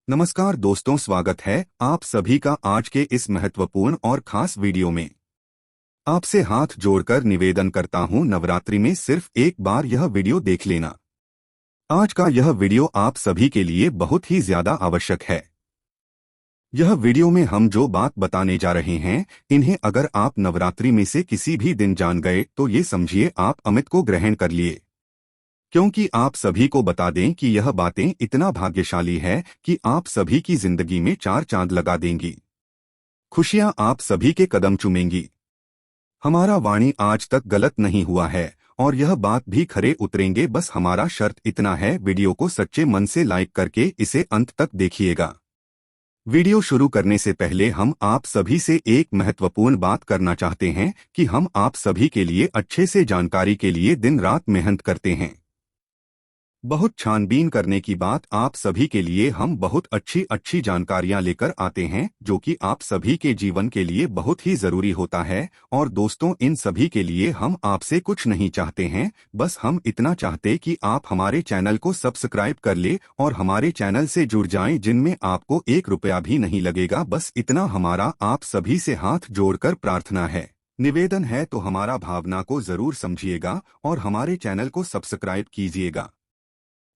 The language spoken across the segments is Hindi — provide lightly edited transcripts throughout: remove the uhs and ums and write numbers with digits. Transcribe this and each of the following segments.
नमस्कार दोस्तों, स्वागत है आप सभी का आज के इस महत्वपूर्ण और खास वीडियो में। आपसे हाथ जोड़कर निवेदन करता हूं, नवरात्रि में सिर्फ एक बार यह वीडियो देख लेना। आज का यह वीडियो आप सभी के लिए बहुत ही ज्यादा आवश्यक है। यह वीडियो में हम जो बात बताने जा रहे हैं, इन्हें अगर आप नवरात्रि में से किसी भी दिन जान गए तो ये समझिए आप अमृत को ग्रहण कर लिए। क्योंकि आप सभी को बता दें कि यह बातें इतना भाग्यशाली है कि आप सभी की जिंदगी में चार चांद लगा देंगी। खुशियां आप सभी के कदम चूमेंगी। हमारा वाणी आज तक गलत नहीं हुआ है और यह बात भी खरे उतरेंगे। बस हमारा शर्त इतना है, वीडियो को सच्चे मन से लाइक करके इसे अंत तक देखिएगा। वीडियो शुरू करने से पहले हम आप सभी से एक महत्वपूर्ण बात करना चाहते हैं कि हम आप सभी के लिए अच्छे से जानकारी के लिए दिन रात मेहनत करते हैं। बहुत छानबीन करने की बात आप सभी के लिए हम बहुत अच्छी अच्छी जानकारियां लेकर आते हैं, जो कि आप सभी के जीवन के लिए बहुत ही जरूरी होता है। और दोस्तों, इन सभी के लिए हम आपसे कुछ नहीं चाहते हैं, बस हम इतना चाहते कि आप हमारे चैनल को सब्सक्राइब कर ले और हमारे चैनल से जुड़ जाएं, जिनमें आपको 1 रुपया भी नहीं लगेगा। बस इतना हमारा आप सभी से हाथ जोड़कर प्रार्थना है, निवेदन है। तो हमारा भावना को जरूर समझिएगा और हमारे चैनल को सब्सक्राइब कीजिएगा।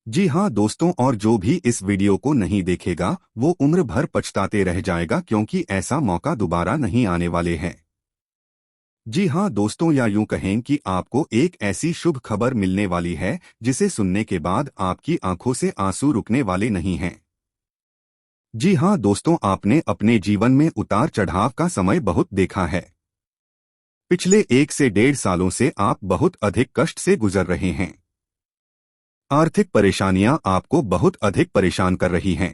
जी हाँ दोस्तों, और जो भी इस वीडियो को नहीं देखेगा वो उम्र भर पछताते रह जाएगा, क्योंकि ऐसा मौका दोबारा नहीं आने वाले हैं। जी हाँ दोस्तों, या यूं कहें कि आपको एक ऐसी शुभ खबर मिलने वाली है जिसे सुनने के बाद आपकी आंखों से आंसू रुकने वाले नहीं हैं। जी हाँ दोस्तों, आपने अपने जीवन में उतार चढ़ाव का समय बहुत देखा है। पिछले 1 से 1.5 सालों से आप बहुत अधिक कष्ट से गुजर रहे हैं। आर्थिक परेशानियां आपको बहुत अधिक परेशान कर रही हैं।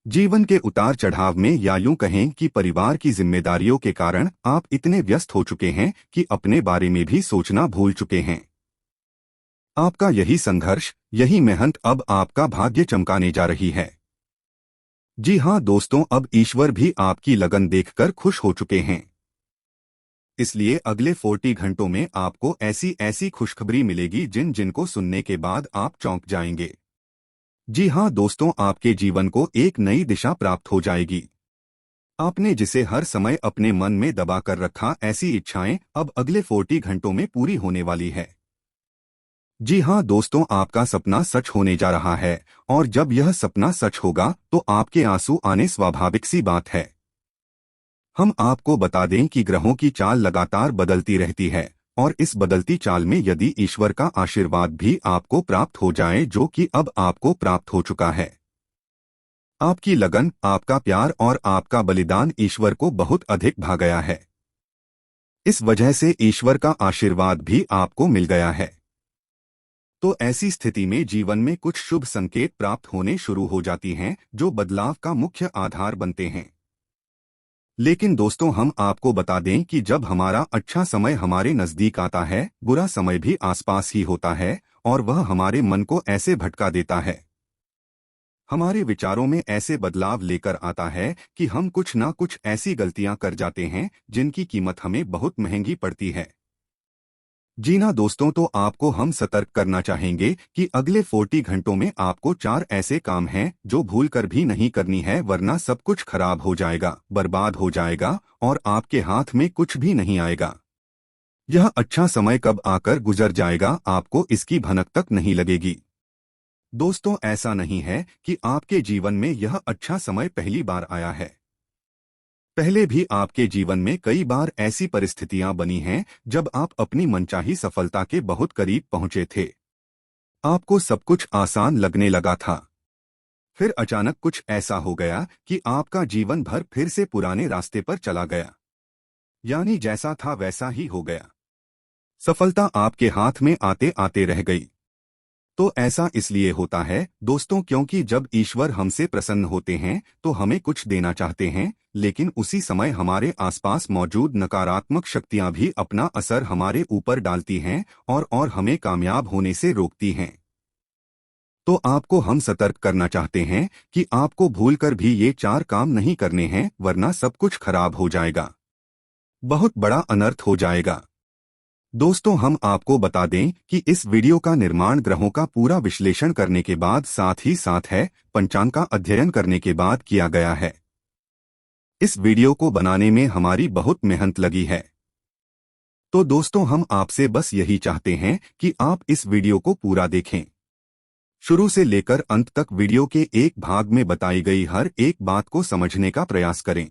जीवन के उतार चढ़ाव में, या यूं कहें कि परिवार की जिम्मेदारियों के कारण आप इतने व्यस्त हो चुके हैं कि अपने बारे में भी सोचना भूल चुके हैं। आपका यही संघर्ष, यही मेहनत अब आपका भाग्य चमकाने जा रही है। जी हां दोस्तों, अब ईश्वर भी आपकी लगन देखकर खुश हो चुके हैं। इसलिए अगले 40 घंटों में आपको ऐसी ऐसी खुशखबरी मिलेगी जिनको सुनने के बाद आप चौंक जाएंगे। जी हां दोस्तों, आपके जीवन को एक नई दिशा प्राप्त हो जाएगी। आपने जिसे हर समय अपने मन में दबा कर रखा, ऐसी इच्छाएं अब अगले 40 घंटों में पूरी होने वाली है। जी हां दोस्तों, आपका सपना सच होने जा रहा है और जब यह सपना सच होगा तो आपके आंसू आने स्वाभाविक सी बात है। हम आपको बता दें कि ग्रहों की चाल लगातार बदलती रहती है और इस बदलती चाल में यदि ईश्वर का आशीर्वाद भी आपको प्राप्त हो जाए, जो कि अब आपको प्राप्त हो चुका है, आपकी लगन, आपका प्यार और आपका बलिदान ईश्वर को बहुत अधिक भा गया है। इस वजह से ईश्वर का आशीर्वाद भी आपको मिल गया है। तो ऐसी स्थिति में जीवन में कुछ शुभ संकेत प्राप्त होने शुरू हो जाती हैं, जो बदलाव का मुख्य आधार बनते हैं। लेकिन दोस्तों, हम आपको बता दें कि जब हमारा अच्छा समय हमारे नजदीक आता है, बुरा समय भी आसपास ही होता है और वह हमारे मन को ऐसे भटका देता है, हमारे विचारों में ऐसे बदलाव लेकर आता है कि हम कुछ ना कुछ ऐसी गलतियां कर जाते हैं जिनकी कीमत हमें बहुत महंगी पड़ती है। जी ना दोस्तों, तो आपको हम सतर्क करना चाहेंगे कि अगले 40 घंटों में आपको 4 ऐसे काम हैं जो भूल कर भी नहीं करनी है, वरना सब कुछ खराब हो जाएगा, बर्बाद हो जाएगा और आपके हाथ में कुछ भी नहीं आएगा। यह अच्छा समय कब आकर गुजर जाएगा, आपको इसकी भनक तक नहीं लगेगी। दोस्तों, ऐसा नहीं है कि आपके जीवन में यह अच्छा समय पहली बार आया है। पहले भी आपके जीवन में कई बार ऐसी परिस्थितियां बनी हैं जब आप अपनी मनचाही सफलता के बहुत करीब पहुंचे थे। आपको सब कुछ आसान लगने लगा था। फिर अचानक कुछ ऐसा हो गया कि आपका जीवन भर फिर से पुराने रास्ते पर चला गया। यानी जैसा था वैसा ही हो गया। सफलता आपके हाथ में आते आते रह गई। तो ऐसा इसलिए होता है दोस्तों, क्योंकि जब ईश्वर हमसे प्रसन्न होते हैं तो हमें कुछ देना चाहते हैं, लेकिन उसी समय हमारे आसपास मौजूद नकारात्मक शक्तियां भी अपना असर हमारे ऊपर डालती हैं और हमें कामयाब होने से रोकती हैं। तो आपको हम सतर्क करना चाहते हैं कि आपको भूलकर भी ये 4 काम नहीं करने हैं, वरना सब कुछ खराब हो जाएगा, बहुत बड़ा अनर्थ हो जाएगा। दोस्तों, हम आपको बता दें कि इस वीडियो का निर्माण ग्रहों का पूरा विश्लेषण करने के बाद साथ ही साथ है पंचांग का अध्ययन करने के बाद किया गया है। इस वीडियो को बनाने में हमारी बहुत मेहनत लगी है। तो दोस्तों, हम आपसे बस यही चाहते हैं कि आप इस वीडियो को पूरा देखें। शुरू से लेकर अंत तक वीडियो के एक भाग में बताई गई हर एक बात को समझने का प्रयास करें।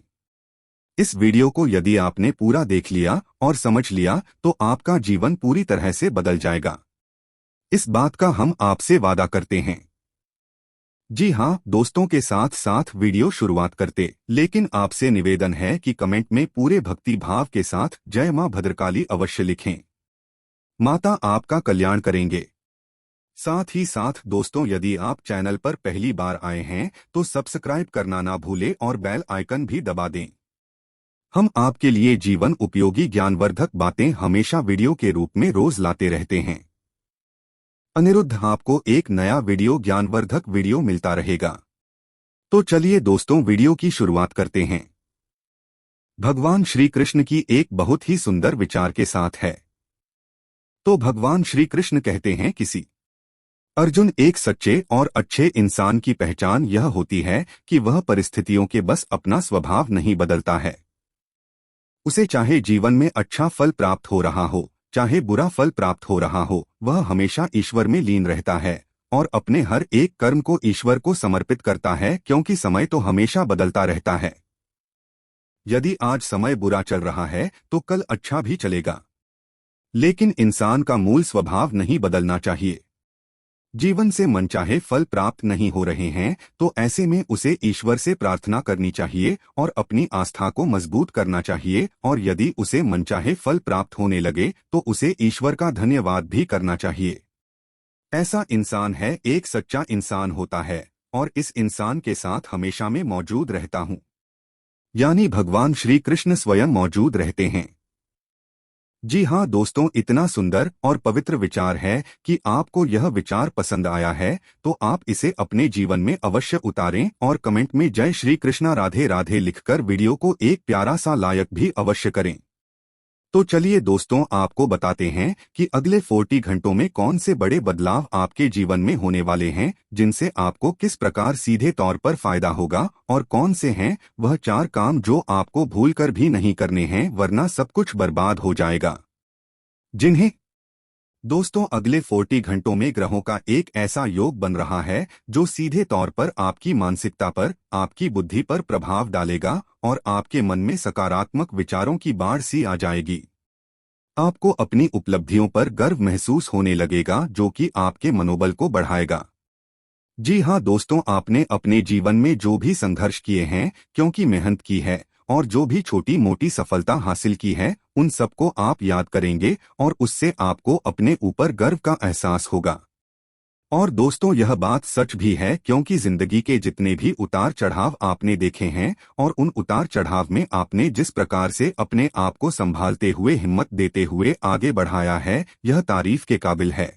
इस वीडियो को यदि आपने पूरा देख लिया और समझ लिया तो आपका जीवन पूरी तरह से बदल जाएगा। इस बात का हम आपसे वादा करते हैं। जी हाँ दोस्तों, के साथ साथ वीडियो शुरुआत करते लेकिन आपसे निवेदन है कि कमेंट में पूरे भक्ति भाव के साथ जय मां भद्रकाली अवश्य लिखें। माता आपका कल्याण करेंगे। साथ ही साथ दोस्तों, यदि आप चैनल पर पहली बार आए हैं तो सब्सक्राइब करना ना भूलें और बेल आइकन भी दबा दें। हम आपके लिए जीवन उपयोगी ज्ञानवर्धक बातें हमेशा वीडियो के रूप में रोज लाते रहते हैं। अनिरुद्ध आपको एक नया वीडियो ज्ञानवर्धक वीडियो मिलता रहेगा। तो चलिए दोस्तों, वीडियो की शुरुआत करते हैं। भगवान श्री कृष्ण की एक बहुत ही सुंदर विचार के साथ है। तो भगवान श्री कृष्ण कहते हैं, किसी अर्जुन एक सच्चे और अच्छे इंसान की पहचान यह होती है कि वह परिस्थितियों के बस अपना स्वभाव नहीं बदलता है। उसे चाहे जीवन में अच्छा फल प्राप्त हो रहा हो, चाहे बुरा फल प्राप्त हो रहा हो, वह हमेशा ईश्वर में लीन रहता है और अपने हर एक कर्म को ईश्वर को समर्पित करता है, क्योंकि समय तो हमेशा बदलता रहता है। यदि आज समय बुरा चल रहा है तो कल अच्छा भी चलेगा, लेकिन इंसान का मूल स्वभाव नहीं बदलना चाहिए। जीवन से मनचाहे फल प्राप्त नहीं हो रहे हैं तो ऐसे में उसे ईश्वर से प्रार्थना करनी चाहिए और अपनी आस्था को मजबूत करना चाहिए, और यदि उसे मनचाहे फल प्राप्त होने लगे तो उसे ईश्वर का धन्यवाद भी करना चाहिए। ऐसा इंसान है एक सच्चा इंसान होता है और इस इंसान के साथ हमेशा में मौजूद रहता हूँ, यानी भगवान श्री कृष्ण स्वयं मौजूद रहते हैं। जी हाँ दोस्तों, इतना सुंदर और पवित्र विचार है कि आपको यह विचार पसंद आया है तो आप इसे अपने जीवन में अवश्य उतारें और कमेंट में जय श्री कृष्णा राधे राधे लिखकर वीडियो को एक प्यारा सा लाइक भी अवश्य करें। तो चलिए दोस्तों, आपको बताते हैं कि अगले 40 घंटों में कौन से बड़े बदलाव आपके जीवन में होने वाले हैं, जिनसे आपको किस प्रकार सीधे तौर पर फायदा होगा, और कौन से हैं वह 4 काम जो आपको भूलकर भी नहीं करने हैं, वरना सब कुछ बर्बाद हो जाएगा। जिन्हें दोस्तों अगले 40 घंटों में ग्रहों का एक ऐसा योग बन रहा है जो सीधे तौर पर आपकी मानसिकता पर, आपकी बुद्धि पर प्रभाव डालेगा और आपके मन में सकारात्मक विचारों की बाढ़ सी आ जाएगी। आपको अपनी उपलब्धियों पर गर्व महसूस होने लगेगा, जो कि आपके मनोबल को बढ़ाएगा। जी हाँ दोस्तों, आपने अपने जीवन में जो भी संघर्ष किए हैं, क्योंकि मेहनत की है और जो भी छोटी मोटी सफलता हासिल की है, उन सबको आप याद करेंगे और उससे आपको अपने ऊपर गर्व का एहसास होगा। और दोस्तों, यह बात सच भी है, क्योंकि जिंदगी के जितने भी उतार चढ़ाव आपने देखे हैं और उन उतार चढ़ाव में आपने जिस प्रकार से अपने आप को संभालते हुए, हिम्मत देते हुए आगे बढ़ाया है, यह तारीफ के काबिल है।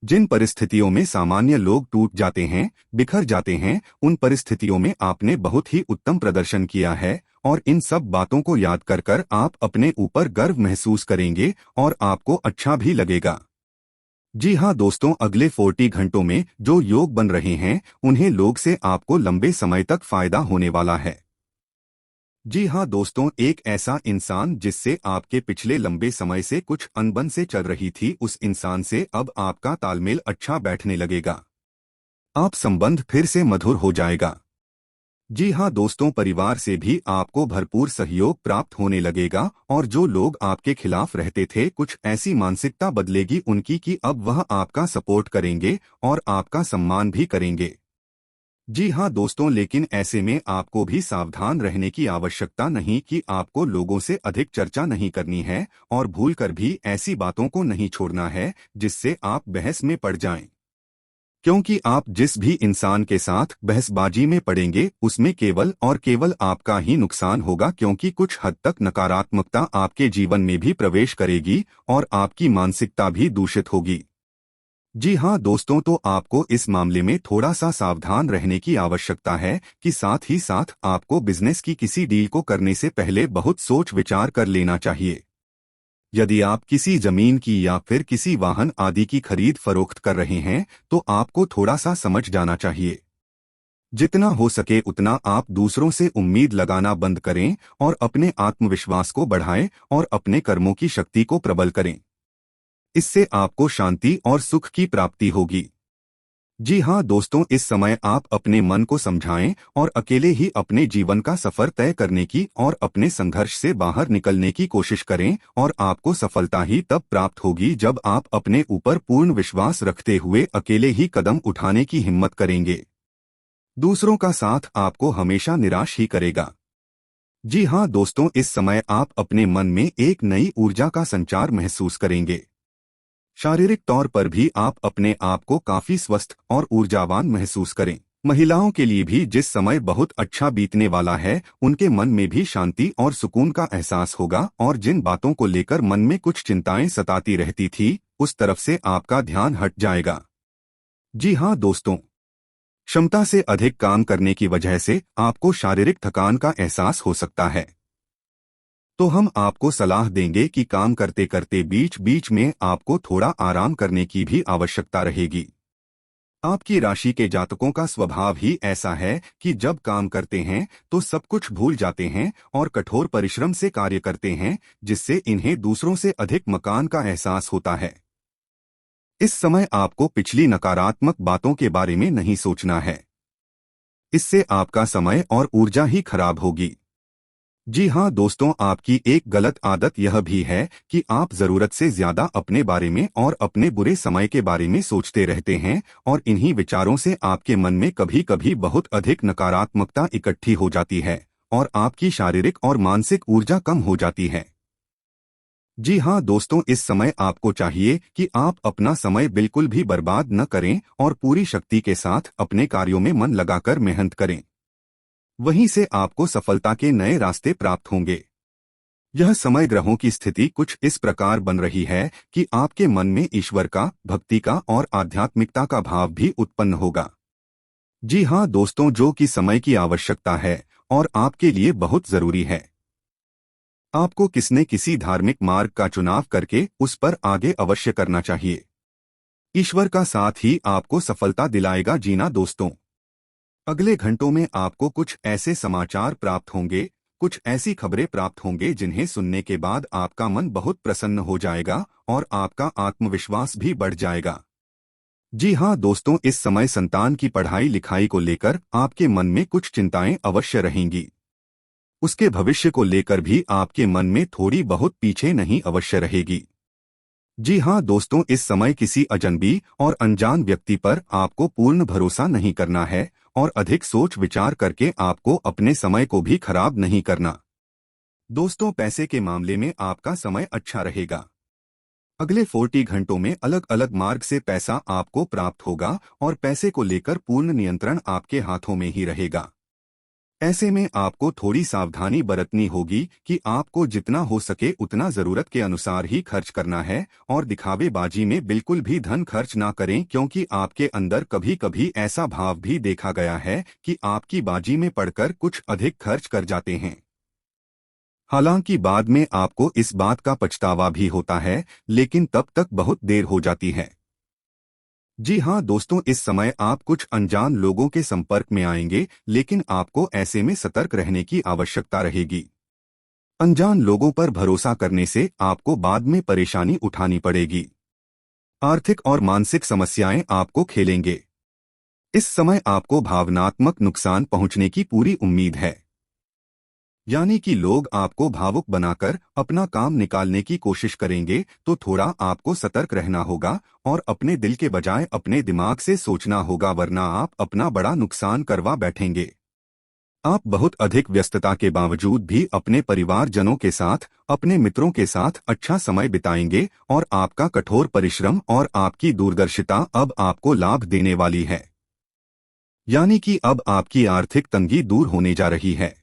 जिन परिस्थितियों में सामान्य लोग टूट जाते हैं, बिखर जाते हैं, उन परिस्थितियों में आपने बहुत ही उत्तम प्रदर्शन किया है और इन सब बातों को याद कर कर आप अपने ऊपर गर्व महसूस करेंगे और आपको अच्छा भी लगेगा। जी हाँ दोस्तों, अगले 40 घंटों में जो योग बन रहे हैं, उन्हें लोग से आपको लंबे समय तक फायदा होने वाला है। जी हाँ दोस्तों, एक ऐसा इंसान जिससे आपके पिछले लंबे समय से कुछ अनबन से चल रही थी, उस इंसान से अब आपका तालमेल अच्छा बैठने लगेगा। आप संबंध फिर से मधुर हो जाएगा। जी हाँ दोस्तों, परिवार से भी आपको भरपूर सहयोग प्राप्त होने लगेगा और जो लोग आपके खिलाफ रहते थे, कुछ ऐसी मानसिकता बदलेगी उनकी कि अब वह आपका सपोर्ट करेंगे और आपका सम्मान भी करेंगे। जी हाँ दोस्तों, लेकिन ऐसे में आपको भी सावधान रहने की आवश्यकता नहीं कि आपको लोगों से अधिक चर्चा नहीं करनी है और भूलकर भी ऐसी बातों को नहीं छोड़ना है जिससे आप बहस में पड़ जाएं। क्योंकि आप जिस भी इंसान के साथ बहसबाजी में पड़ेंगे, उसमें केवल और केवल आपका ही नुकसान होगा, क्योंकि कुछ हद तक नकारात्मकता आपके जीवन में भी प्रवेश करेगी और आपकी मानसिकता भी दूषित होगी। जी हाँ दोस्तों, तो आपको इस मामले में थोड़ा सा सावधान रहने की आवश्यकता है कि साथ ही साथ आपको बिजनेस की किसी डील को करने से पहले बहुत सोच विचार कर लेना चाहिए। यदि आप किसी जमीन की या फिर किसी वाहन आदि की खरीद फरोख्त कर रहे हैं तो आपको थोड़ा सा समझ जाना चाहिए। जितना हो सके उतना आप दूसरों से उम्मीद लगाना बंद करें और अपने आत्मविश्वास को बढ़ाएं और अपने कर्मों की शक्ति को प्रबल करें। इससे आपको शांति और सुख की प्राप्ति होगी। जी हाँ दोस्तों, इस समय आप अपने मन को समझाएं और अकेले ही अपने जीवन का सफर तय करने की और अपने संघर्ष से बाहर निकलने की कोशिश करें और आपको सफलता ही तब प्राप्त होगी जब आप अपने ऊपर पूर्ण विश्वास रखते हुए अकेले ही कदम उठाने की हिम्मत करेंगे। दूसरों का साथ आपको हमेशा निराश ही करेगा। जी हाँ दोस्तों, इस समय आप अपने मन में एक नई ऊर्जा का संचार महसूस करेंगे। शारीरिक तौर पर भी आप अपने आप को काफी स्वस्थ और ऊर्जावान महसूस करें। महिलाओं के लिए भी जिस समय बहुत अच्छा बीतने वाला है, उनके मन में भी शांति और सुकून का एहसास होगा और जिन बातों को लेकर मन में कुछ चिंताएं सताती रहती थी, उस तरफ से आपका ध्यान हट जाएगा। जी हाँ दोस्तों, क्षमता से अधिक काम करने की वजह से आपको शारीरिक थकान का एहसास हो सकता है। तो हम आपको सलाह देंगे कि काम करते करते बीच बीच में आपको थोड़ा आराम करने की भी आवश्यकता रहेगी। आपकी राशि के जातकों का स्वभाव ही ऐसा है कि जब काम करते हैं तो सब कुछ भूल जाते हैं और कठोर परिश्रम से कार्य करते हैं, जिससे इन्हें दूसरों से अधिक मकान का एहसास होता है। इस समय आपको पिछली नकारात्मक बातों के बारे में नहीं सोचना है। इससे आपका समय और ऊर्जा ही खराब होगी। जी हाँ दोस्तों, आपकी एक गलत आदत यह भी है कि आप जरूरत से ज्यादा अपने बारे में और अपने बुरे समय के बारे में सोचते रहते हैं और इन्हीं विचारों से आपके मन में कभी कभी बहुत अधिक नकारात्मकता इकट्ठी हो जाती है और आपकी शारीरिक और मानसिक ऊर्जा कम हो जाती है। जी हाँ दोस्तों, इस समय आपको चाहिए कि आप अपना समय बिल्कुल भी बर्बाद न करें और पूरी शक्ति के साथ अपने कार्यों में मन लगाकर मेहनत करें। वहीं से आपको सफलता के नए रास्ते प्राप्त होंगे। यह समय ग्रहों की स्थिति कुछ इस प्रकार बन रही है कि आपके मन में ईश्वर का, भक्ति का और आध्यात्मिकता का भाव भी उत्पन्न होगा। जी हाँ दोस्तों, जो कि समय की आवश्यकता है और आपके लिए बहुत जरूरी है। आपको किसी न किसी धार्मिक मार्ग का चुनाव करके उस पर आगे अवश्य करना चाहिए। ईश्वर का साथ ही आपको सफलता दिलाएगा। जीना दोस्तों, अगले घंटों में आपको कुछ ऐसे समाचार प्राप्त होंगे, कुछ ऐसी खबरें प्राप्त होंगे जिन्हें सुनने के बाद आपका मन बहुत प्रसन्न हो जाएगा और आपका आत्मविश्वास भी बढ़ जाएगा। जी हाँ दोस्तों, इस समय संतान की पढ़ाई लिखाई को लेकर आपके मन में कुछ चिंताएं अवश्य रहेंगी। उसके भविष्य को लेकर भी आपके मन में थोड़ी बहुत पीछे नहीं अवश्य रहेगी। जी हाँ दोस्तों, इस समय किसी अजनबी और अनजान व्यक्ति पर आपको पूर्ण भरोसा नहीं करना है और अधिक सोच विचार करके आपको अपने समय को भी खराब नहीं करना। दोस्तों, पैसे के मामले में आपका समय अच्छा रहेगा। अगले 40 घंटों में अलग अलग मार्ग से पैसा आपको प्राप्त होगा और पैसे को लेकर पूर्ण नियंत्रण आपके हाथों में ही रहेगा। ऐसे में आपको थोड़ी सावधानी बरतनी होगी कि आपको जितना हो सके उतना जरूरत के अनुसार ही खर्च करना है और दिखावेबाजी में बिल्कुल भी धन खर्च ना करें, क्योंकि आपके अंदर कभी कभी ऐसा भाव भी देखा गया है कि आपकी बाजी में पड़कर कुछ अधिक खर्च कर जाते हैं। हालांकि बाद में आपको इस बात का पछतावा भी होता है, लेकिन तब तक बहुत देर हो जाती है। जी हाँ दोस्तों, इस समय आप कुछ अनजान लोगों के संपर्क में आएंगे, लेकिन आपको ऐसे में सतर्क रहने की आवश्यकता रहेगी। अनजान लोगों पर भरोसा करने से आपको बाद में परेशानी उठानी पड़ेगी। आर्थिक और मानसिक समस्याएं आपको खेलेंगे। इस समय आपको भावनात्मक नुकसान पहुंचने की पूरी उम्मीद है। यानी कि लोग आपको भावुक बनाकर अपना काम निकालने की कोशिश करेंगे, तो थोड़ा आपको सतर्क रहना होगा और अपने दिल के बजाय अपने दिमाग से सोचना होगा, वरना आप अपना बड़ा नुकसान करवा बैठेंगे। आप बहुत अधिक व्यस्तता के बावजूद भी अपने परिवारजनों के साथ, अपने मित्रों के साथ अच्छा समय बिताएंगे और आपका कठोर परिश्रम और आपकी दूरदर्शिता अब आपको लाभ देने वाली है। यानी कि अब आपकी आर्थिक तंगी दूर होने जा रही है।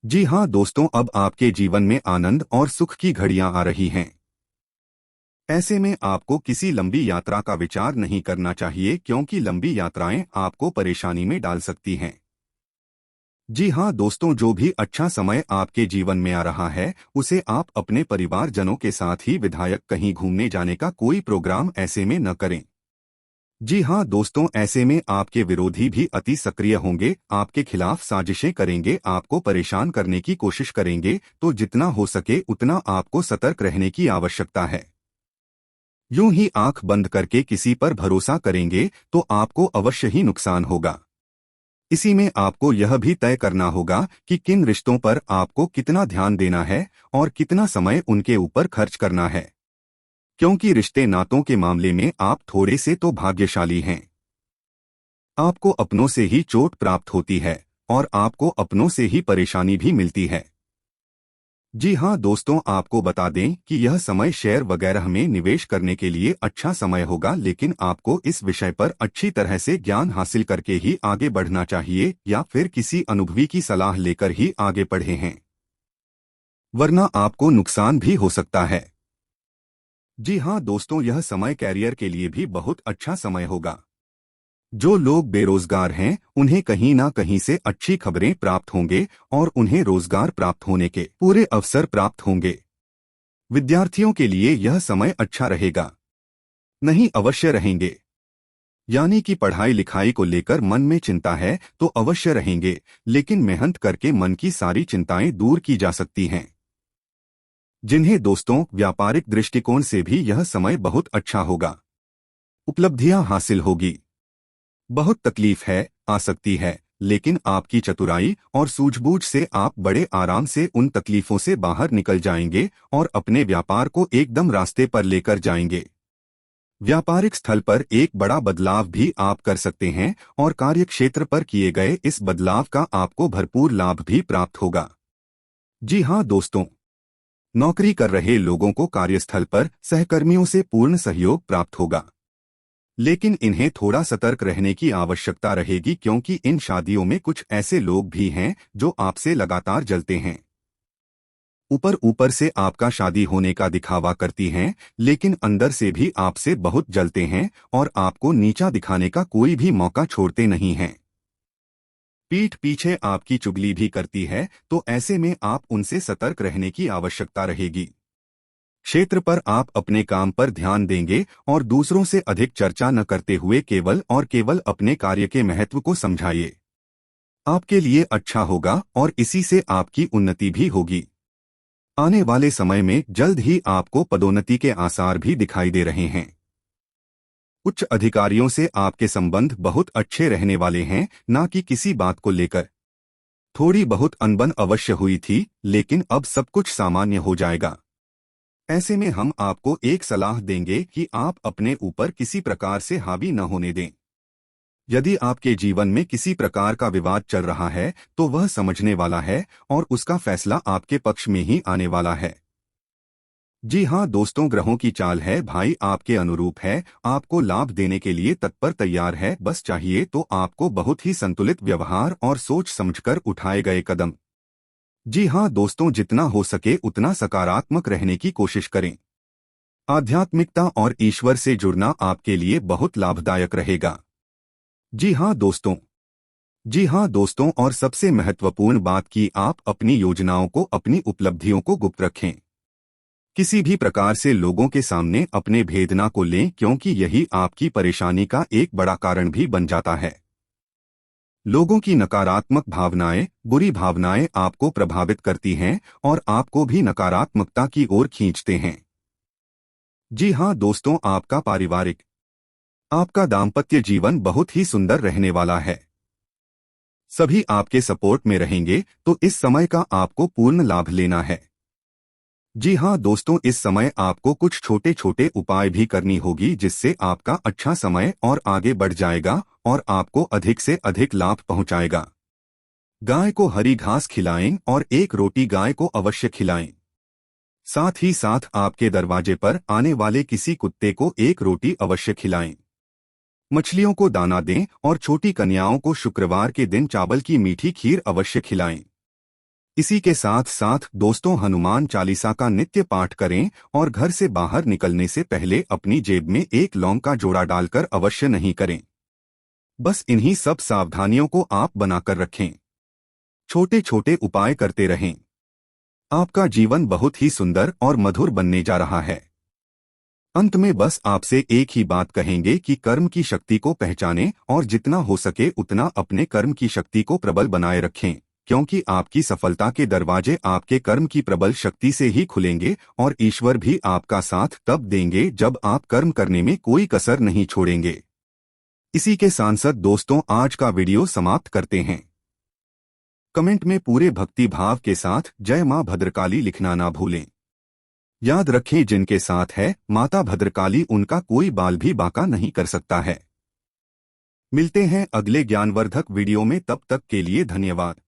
जी हाँ दोस्तों, अब आपके जीवन में आनंद और सुख की घड़ियां आ रही हैं। ऐसे में आपको किसी लंबी यात्रा का विचार नहीं करना चाहिए, क्योंकि लंबी यात्राएं आपको परेशानी में डाल सकती हैं। जी हाँ दोस्तों, जो भी अच्छा समय आपके जीवन में आ रहा है उसे आप अपने परिवारजनों के साथ ही विधायक कहीं घूमने जाने का कोई प्रोग्राम ऐसे में न करें। जी हाँ दोस्तों, ऐसे में आपके विरोधी भी अति सक्रिय होंगे, आपके खिलाफ साजिशें करेंगे, आपको परेशान करने की कोशिश करेंगे, तो जितना हो सके उतना आपको सतर्क रहने की आवश्यकता है। यूं ही आंख बंद करके किसी पर भरोसा करेंगे तो आपको अवश्य ही नुकसान होगा। इसी में आपको यह भी तय करना होगा कि किन रिश्तों पर आपको कितना ध्यान देना है और कितना समय उनके ऊपर खर्च करना है, क्योंकि रिश्ते नातों के मामले में आप थोड़े से तो भाग्यशाली हैं। आपको अपनों से ही चोट प्राप्त होती है और आपको अपनों से ही परेशानी भी मिलती है। जी हाँ दोस्तों, आपको बता दें कि यह समय शेयर वगैरह में निवेश करने के लिए अच्छा समय होगा, लेकिन आपको इस विषय पर अच्छी तरह से ज्ञान हासिल करके ही आगे बढ़ना चाहिए या फिर किसी अनुभवी की सलाह लेकर ही आगे बढ़े हैं, वरना आपको नुकसान भी हो सकता है। जी हाँ दोस्तों, यह समय कैरियर के लिए भी बहुत अच्छा समय होगा। जो लोग बेरोजगार हैं उन्हें कहीं ना कहीं से अच्छी खबरें प्राप्त होंगे और उन्हें रोजगार प्राप्त होने के पूरे अवसर प्राप्त होंगे। विद्यार्थियों के लिए यह समय अच्छा रहेगा, नहीं अवश्य रहेंगे। यानी कि पढ़ाई लिखाई को लेकर मन में चिंता है तो अवश्य रहेंगे, लेकिन मेहनत करके मन की सारी चिंताएं दूर की जा सकती हैं। जिन्हें दोस्तों व्यापारिक दृष्टिकोण से भी यह समय बहुत अच्छा होगा। उपलब्धियां हासिल होगी। बहुत तकलीफ है, आ सकती है, लेकिन आपकी चतुराई और सूझबूझ से आप बड़े आराम से उन तकलीफों से बाहर निकल जाएंगे और अपने व्यापार को एकदम रास्ते पर लेकर जाएंगे। व्यापारिक स्थल पर एक बड़ा बदलाव भी आप कर सकते हैं और कार्यक्षेत्र पर किए गए इस बदलाव का आपको भरपूर लाभ भी प्राप्त होगा। जी हाँ दोस्तों, नौकरी कर रहे लोगों को कार्यस्थल पर सहकर्मियों से पूर्ण सहयोग प्राप्त होगा, लेकिन इन्हें थोड़ा सतर्क रहने की आवश्यकता रहेगी, क्योंकि इन शादियों में कुछ ऐसे लोग भी हैं जो आपसे लगातार जलते हैं। ऊपर ऊपर से आपका शादी होने का दिखावा करती हैं, लेकिन अंदर से भी आपसे बहुत जलते हैं और आपको नीचा दिखाने का कोई भी मौका छोड़ते नहीं हैं। पीठ पीछे आपकी चुगली भी करती है, तो ऐसे में आप उनसे सतर्क रहने की आवश्यकता रहेगी। क्षेत्र पर आप अपने काम पर ध्यान देंगे और दूसरों से अधिक चर्चा न करते हुए केवल और केवल अपने कार्य के महत्व को समझाइए। आपके लिए अच्छा होगा और इसी से आपकी उन्नति भी होगी। आने वाले समय में जल्द ही आपको पदोन्नति के आसार भी दिखाई दे रहे हैं। उच्च अधिकारियों से आपके संबंध बहुत अच्छे रहने वाले हैं, ना कि किसी बात को लेकर। थोड़ी बहुत अनबन अवश्य हुई थी, लेकिन अब सब कुछ सामान्य हो जाएगा। ऐसे में हम आपको एक सलाह देंगे कि आप अपने ऊपर किसी प्रकार से हावी न होने दें। यदि आपके जीवन में किसी प्रकार का विवाद चल रहा है तो वह समझने वाला है और उसका फैसला आपके पक्ष में ही आने वाला है। जी हाँ दोस्तों, ग्रहों की चाल है भाई आपके अनुरूप है, आपको लाभ देने के लिए तत्पर तैयार है, बस चाहिए तो आपको बहुत ही संतुलित व्यवहार और सोच समझकर उठाए गए कदम। जी हाँ दोस्तों, जितना हो सके उतना सकारात्मक रहने की कोशिश करें। आध्यात्मिकता और ईश्वर से जुड़ना आपके लिए बहुत लाभदायक रहेगा। जी हाँ दोस्तों, जी हाँ दोस्तों, और सबसे महत्वपूर्ण बात कि आप अपनी योजनाओं को, अपनी उपलब्धियों को गुप्त रखें। किसी भी प्रकार से लोगों के सामने अपने भेद ना को लें, क्योंकि यही आपकी परेशानी का एक बड़ा कारण भी बन जाता है। लोगों की नकारात्मक भावनाएं, बुरी भावनाएं आपको प्रभावित करती हैं और आपको भी नकारात्मकता की ओर खींचते हैं। जी हाँ दोस्तों, आपका दाम्पत्य जीवन बहुत ही सुंदर रहने वाला है। सभी आपके सपोर्ट में रहेंगे, तो इस समय का आपको पूर्ण लाभ लेना है। जी हाँ दोस्तों, इस समय आपको कुछ छोटे छोटे उपाय भी करनी होगी, जिससे आपका अच्छा समय और आगे बढ़ जाएगा और आपको अधिक से अधिक लाभ पहुंचाएगा। गाय को हरी घास खिलाएं और एक रोटी गाय को अवश्य खिलाएं। साथ ही साथ आपके दरवाजे पर आने वाले किसी कुत्ते को एक रोटी अवश्य खिलाएं। मछलियों को दाना दें और छोटी कन्याओं को शुक्रवार के दिन चावल की मीठी खीर अवश्य खिलाएं। इसी के साथ साथ दोस्तों, हनुमान चालीसा का नित्य पाठ करें और घर से बाहर निकलने से पहले अपनी जेब में एक लौंग का जोड़ा डालकर अवश्य नहीं करें। बस इन्हीं सब सावधानियों को आप बनाकर रखें। छोटे छोटे उपाय करते रहें। आपका जीवन बहुत ही सुंदर और मधुर बनने जा रहा है। अंत में बस आपसे एक ही बात कहेंगे कि कर्म की शक्ति को पहचानें और जितना हो सके उतना अपने कर्म की शक्ति को प्रबल बनाए रखें, क्योंकि आपकी सफलता के दरवाजे आपके कर्म की प्रबल शक्ति से ही खुलेंगे और ईश्वर भी आपका साथ तब देंगे जब आप कर्म करने में कोई कसर नहीं छोड़ेंगे। इसी के साथ दोस्तों आज का वीडियो समाप्त करते हैं। कमेंट में पूरे भक्ति भाव के साथ जय मां भद्रकाली लिखना ना भूलें। याद रखें जिनके साथ है माता भद्रकाली उनका कोई बाल भी बांका नहीं कर सकता है। मिलते हैं अगले ज्ञानवर्धक वीडियो में, तब तक के लिए धन्यवाद।